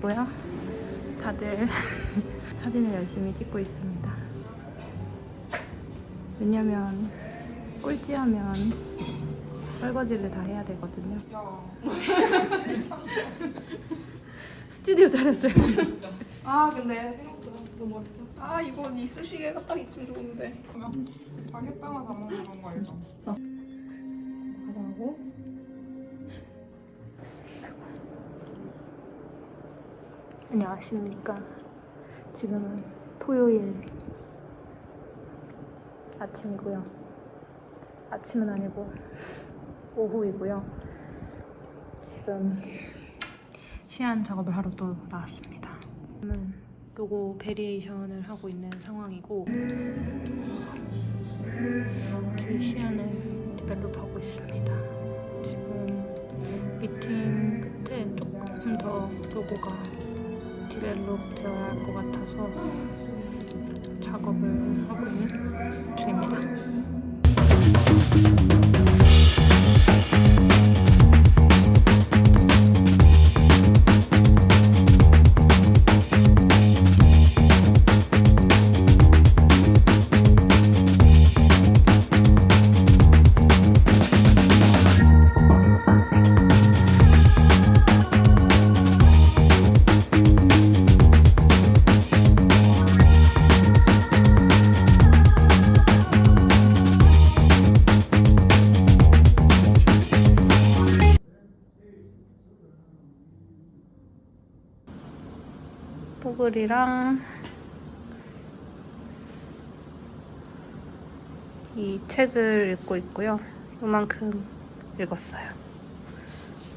아니고요. 다들 사진을 열심히 찍고 있습니다. 왜냐면 꼴찌하면 설거지를 다 해야 되거든요. 스튜디오 차렸어요. 아 근데 생각보다 너무 어렵어. 아 이건 이쑤시개가 딱 있으면 좋은데. 그러면 바게트만 담는 그런 거 알죠? 가져가고 안녕하십니까. 지금은 토요일 아침이고요. 아침은 아니고 오후이고요. 지금 시안 작업을 하러 또 나왔습니다. 지금은 로고 베리에이션을 하고 있는 상황이고 이렇게 시안을 디벨롭하고 있습니다. 지금 미팅 끝에 조금 더 로고가 디벨롭 되어야 할 것 같아서 작업을 하고 있는 중입니다. 뽀글이랑 이 책을 읽고 있고요. 이만큼 읽었어요.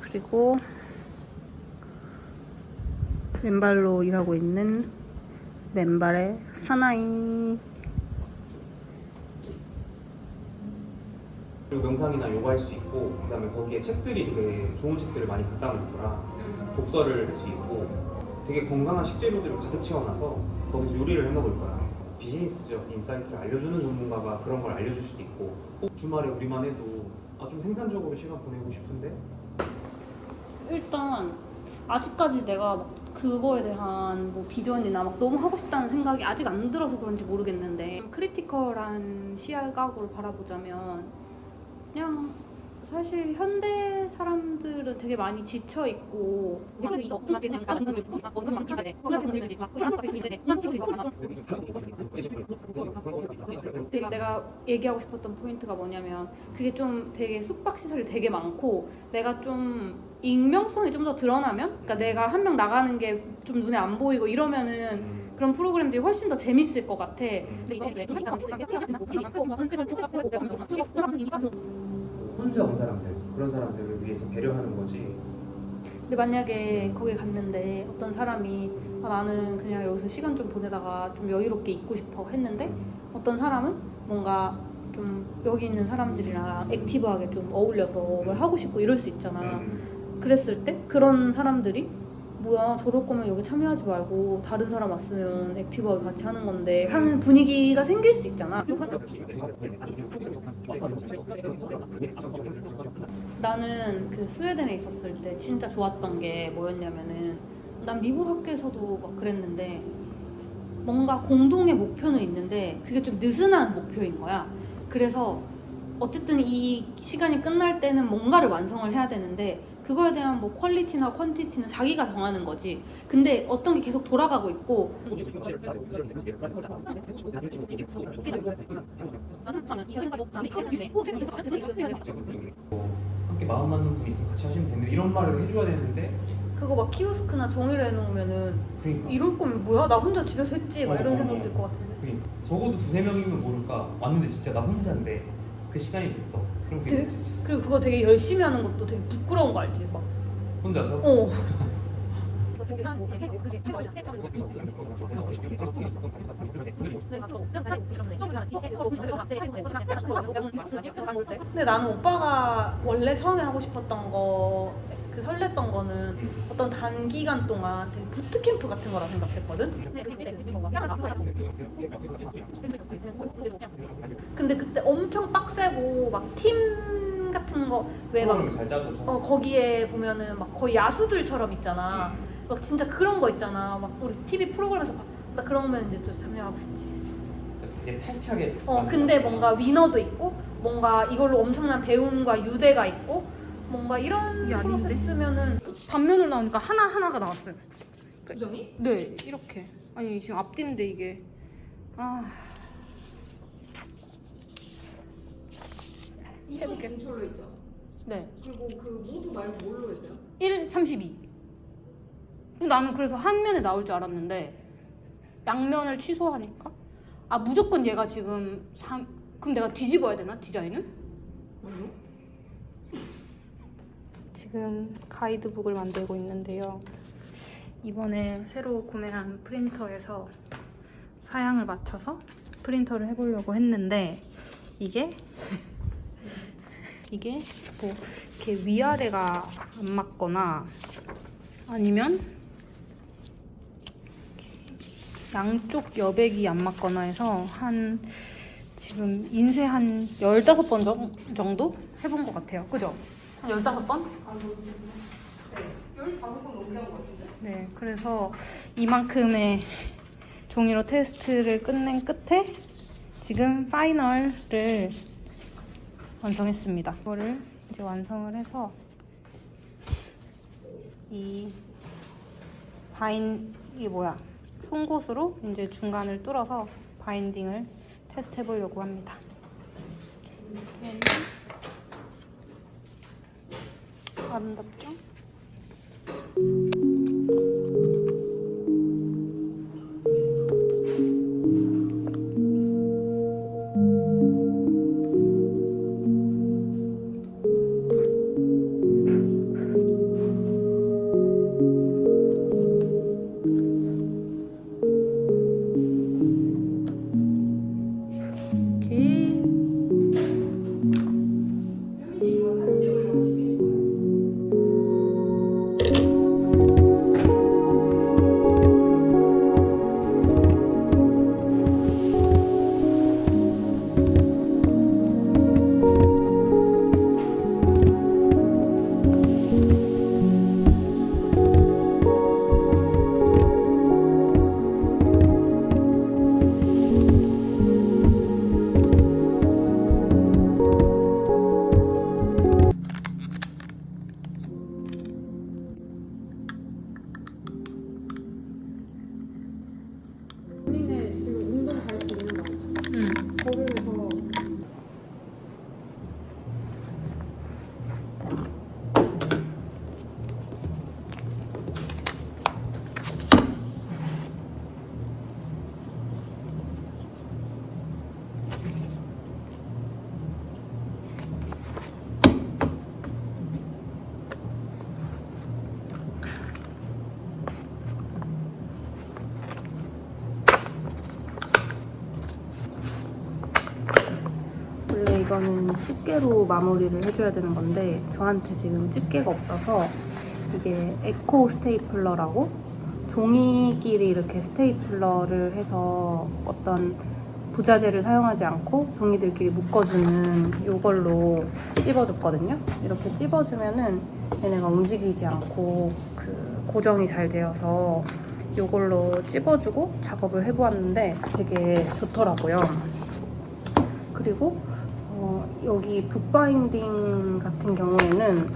그리고 맨발로 일하고 있는 맨발의 사나이. 그리고 명상이나 요가 할 수 있고, 그다음에 거기에 책들이 되게 좋은 책들을 많이 갖다 놓은 거라 독서를 할 수 있고, 되게 건강한 식재료들을 가득 채워놔서 거기서 요리를 해 먹을 거야. 비즈니스적 인사이트를 알려주는 전문가가 그런 걸 알려줄 수도 있고, 꼭 주말에 우리만 해도 좀 생산적으로 시간 보내고 싶은데. 일단 아직까지 내가 막 그거에 대한 뭐 비전이나 막 너무 하고 싶다는 생각이 아직 안 들어서 그런지 모르겠는데, 크리티컬한 시각으로 바라보자면 그냥 사실 현대 사람들은 되게 많이 지쳐 있고 내가 얘기하고 싶었던 포인트가 뭐냐면, 그게 좀 되게 숙박시설이 되게 많고 내가 좀 익명성이 좀 더 드러나면, 그러니까 내가 한 명 나가는 게 좀 눈에 안 보이고 이러면은 그런 프로그램들이 훨씬 더 재밌을 것 같아. 혼자 온 사람들, 그런 사람들을 위해서 배려하는 거지. 근데 만약에 거기 갔는데 어떤 사람이 나는 그냥 여기서 시간 좀 보내다가 좀 여유롭게 있고 싶어 했는데, 어떤 사람은 뭔가 좀 여기 있는 사람들이랑 액티브하게 좀 어울려서 뭘 하고 싶고 이럴 수 있잖아. 그랬을 때 그런 사람들이 뭐야 저럴 거면 여기 참여하지 말고 다른 사람 왔으면 액티브하게 같이 하는 건데 하는 분위기가 생길 수 있잖아. 나는 그 스웨덴에 있었을 때 진짜 좋았던 게 뭐였냐면은, 난 미국 학교에서도 막 그랬는데 뭔가 공동의 목표는 있는데 그게 좀 느슨한 목표인 거야. 그래서 어쨌든 이 시간이 끝날 때는 뭔가를 완성을 해야 되는데 그거에 대한 뭐 퀄리티나 퀀티티는 자기가 정하는 거지. 근데 어떤 게 계속 돌아가고 있고 함께 마음 맞는 분이 있으면 같이 하시면 됩니다, 이런 말을 해줘야 되는데. 그거 막 키오스크나 종이로 해놓으면은 그러니까 이럴 거면 뭐야? 나 혼자 집에서 했지? 막 이런 생각 들 것 같은데. 그러니까 적어도 두세 명이면 모를까, 왔는데 진짜 나 혼자인데 그 시간이 됐어. 그럼 그게 문제지. 그리고 그거 되게 열심히 하는 것도 되게 부끄러운 거 알지? 막 혼자서? 어. 근데 나는 오빠가 원래 처음에 하고 싶었던 거, 그 설렜던 거는 어떤 단기간 동안 되게 부트캠프 같은 거라 생각했거든? 근데 그때 엄청 빡세고 막 팀 같은 거 왜 막 프로그램을 잘 짜줘서. 거기에 보면은 막 거의 야수들처럼 있잖아. 막 진짜 그런 거 있잖아. 막 우리 TV 프로그램에서 봐. 나 그런 거면 이제 또 참여하고 싶지. 되게 타이트하게. 근데 뭔가 위너도 있고 뭔가 이걸로 엄청난 배움과 유대가 있고 뭔가 이런 이게 아닌데? 프로세스면은 단면으로 나오니까 하나하나가 나왔어요. 구정이? 네, 이렇게. 아니, 지금 앞뒤인데 이게. 이쪽 인출로 있죠. 네. 그리고 그 모두 말고 뭘로 했어요? 1, 32. 나는 그래서 한 면에 나올 줄 알았는데 양면을 취소하니까 무조건 얘가 지금 그럼 내가 뒤집어야 되나? 디자인을? 아니요. 지금 가이드북을 만들고 있는데요. 이번에 새로 구매한 프린터에서 사양을 맞춰서 프린터를 해보려고 했는데 이게 뭐 이렇게 위아래가 안 맞거나 아니면 양쪽 여백이 안 맞거나 해서 지금 인쇄 한 15번 정도 해본 것 같아요. 그죠? 한 15번? 네. 15번 넘게 한 것 같은데? 네, 그래서 이만큼의 종이로 테스트를 끝낸 끝에 지금 파이널을 완성했습니다. 이거를 이제 완성을 해서 이게 뭐야? 송곳으로 이제 중간을 뚫어서 바인딩을 테스트 해보려고 합니다. 아름답죠? 본인의 지금 운동 가이드 있는 거 알죠? 거기에서 원래 이거는 집게로 마무리를 해줘야 되는 건데 저한테 지금 집게가 없어서 이게 에코 스테이플러라고 종이끼리 이렇게 스테이플러를 해서 어떤 부자재를 사용하지 않고 종이들끼리 묶어주는 이걸로 찝어줬거든요. 이렇게 찝어주면은 얘네가 움직이지 않고 고정이 잘 되어서 이걸로 찝어주고 작업을 해보았는데 되게 좋더라고요. 그리고 여기 붓바인딩 같은 경우에는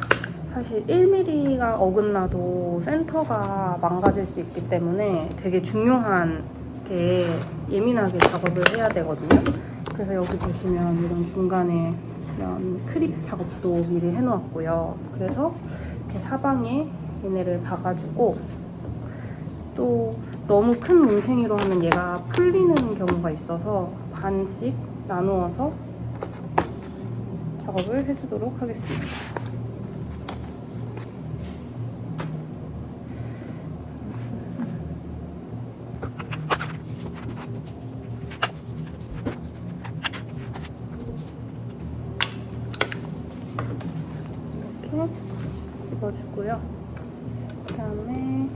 사실 1mm가 어긋나도 센터가 망가질 수 있기 때문에 되게 중요한 게 예민하게 작업을 해야 되거든요. 그래서 여기 보시면 이런 중간에 이런 크립 작업도 미리 해놓았고요. 그래서 이렇게 사방에 얘네를 박아주고 또 너무 큰 뭉탱이로 하면 얘가 풀리는 경우가 있어서 반씩 나누어서 작업을 해주도록 하겠습니다. 이렇게 집어주고요. 그 다음에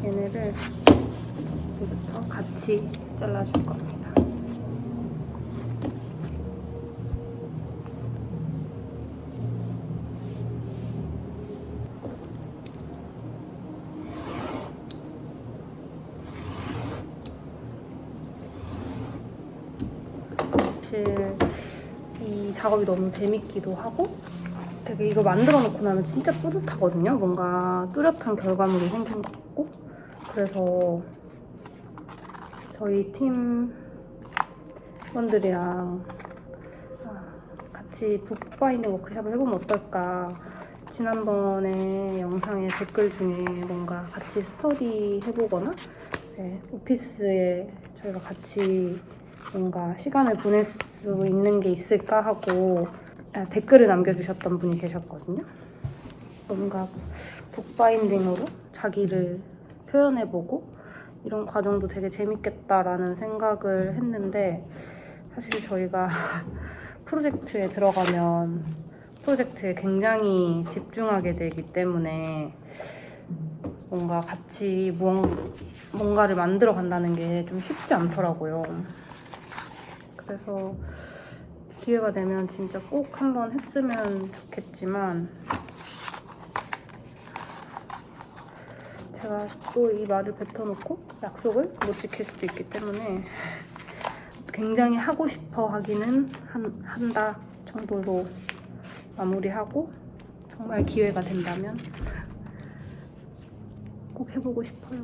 얘네를 이제부터 같이 잘라줄 겁니다. 사실 이 작업이 너무 재밌기도 하고 되게 이거 만들어 놓고 나면 진짜 뿌듯하거든요. 뭔가 뚜렷한 결과물이 생긴 것 같고. 그래서 저희 팀원들이랑 같이 북바인딩 워크숍을 해보면 어떨까. 지난번에 영상에 댓글 중에 뭔가 같이 스터디 해보거나 오피스에 저희가 같이 뭔가 시간을 보낼 수 있는 게 있을까 하고 댓글을 남겨주셨던 분이 계셨거든요. 뭔가 북바인딩으로 자기를 표현해보고 이런 과정도 되게 재밌겠다라는 생각을 했는데 사실 저희가 프로젝트에 들어가면 프로젝트에 굉장히 집중하게 되기 때문에 뭔가 같이 뭔가를 만들어 간다는 게 좀 쉽지 않더라고요. 그래서 기회가 되면 진짜 꼭 한번 했으면 좋겠지만 제가 또 이 말을 뱉어놓고 약속을 못 지킬 수도 있기 때문에 굉장히 하고 싶어 하기는 한다 정도로 마무리하고 정말 기회가 된다면 꼭 해보고 싶어요.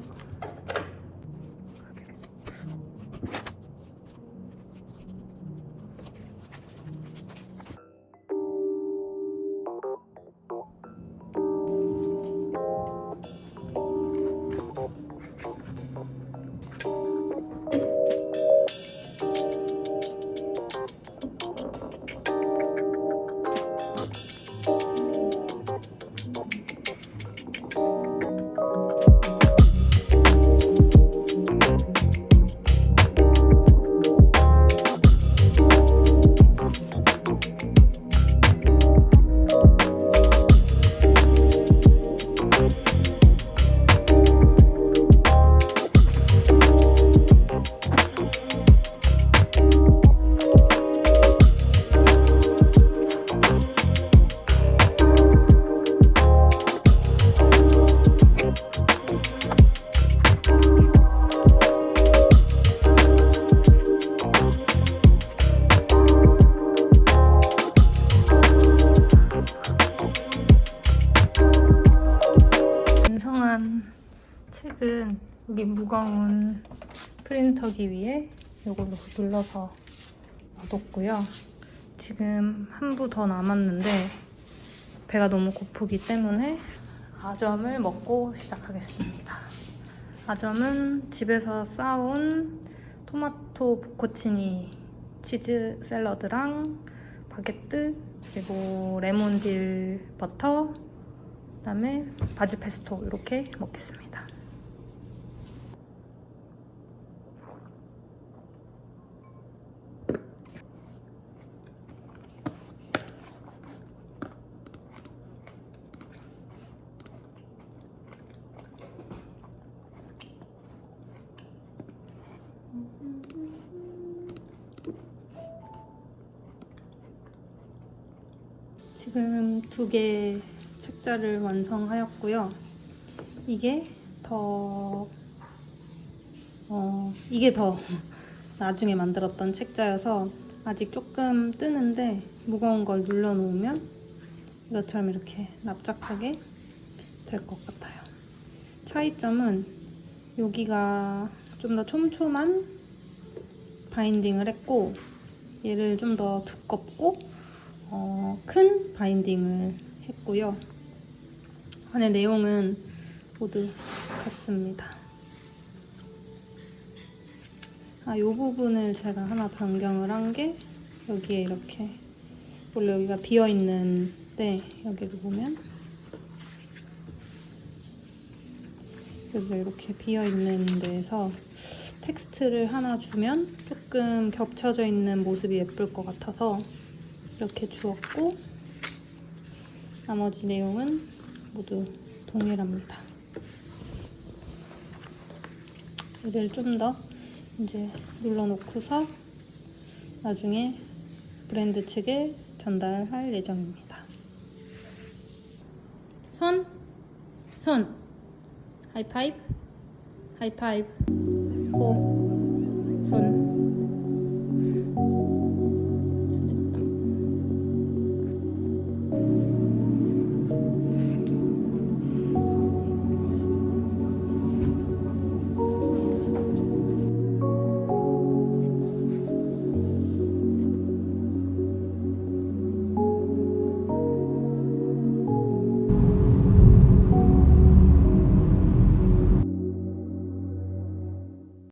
책은 여기 무거운 프린터기 위에 이걸로 눌러서 놔뒀고요. 지금 한 부 더 남았는데 배가 너무 고프기 때문에 아점을 먹고 시작하겠습니다. 아점은 집에서 싸온 토마토 부코치니 치즈 샐러드랑 바게트 그리고 레몬 딜 버터 그다음에 바질 페스토 이렇게 먹겠습니다. 지금 2개 책자를 완성하였고요. 이게 더 나중에 만들었던 책자여서 아직 조금 뜨는데 무거운 걸 눌러놓으면 이것처럼 이렇게 납작하게 될 것 같아요. 차이점은 여기가 좀 더 촘촘한 바인딩을 했고 얘를 좀 더 두껍고 큰 바인딩을 했고요. 안에 내용은 모두 같습니다. 이 부분을 제가 하나 변경을 한 게 여기에 이렇게 원래 여기가 비어있는데 여기를 보면 여기가 이렇게 비어있는 데에서 텍스트를 하나 주면 조금 겹쳐져 있는 모습이 예쁠 것 같아서 이렇게 주었고 나머지 내용은 모두 동일합니다. 얘를 좀 더 이제 눌러놓고서 나중에 브랜드 측에 전달할 예정입니다. 손! 하이파이브! 하이파이브! 호!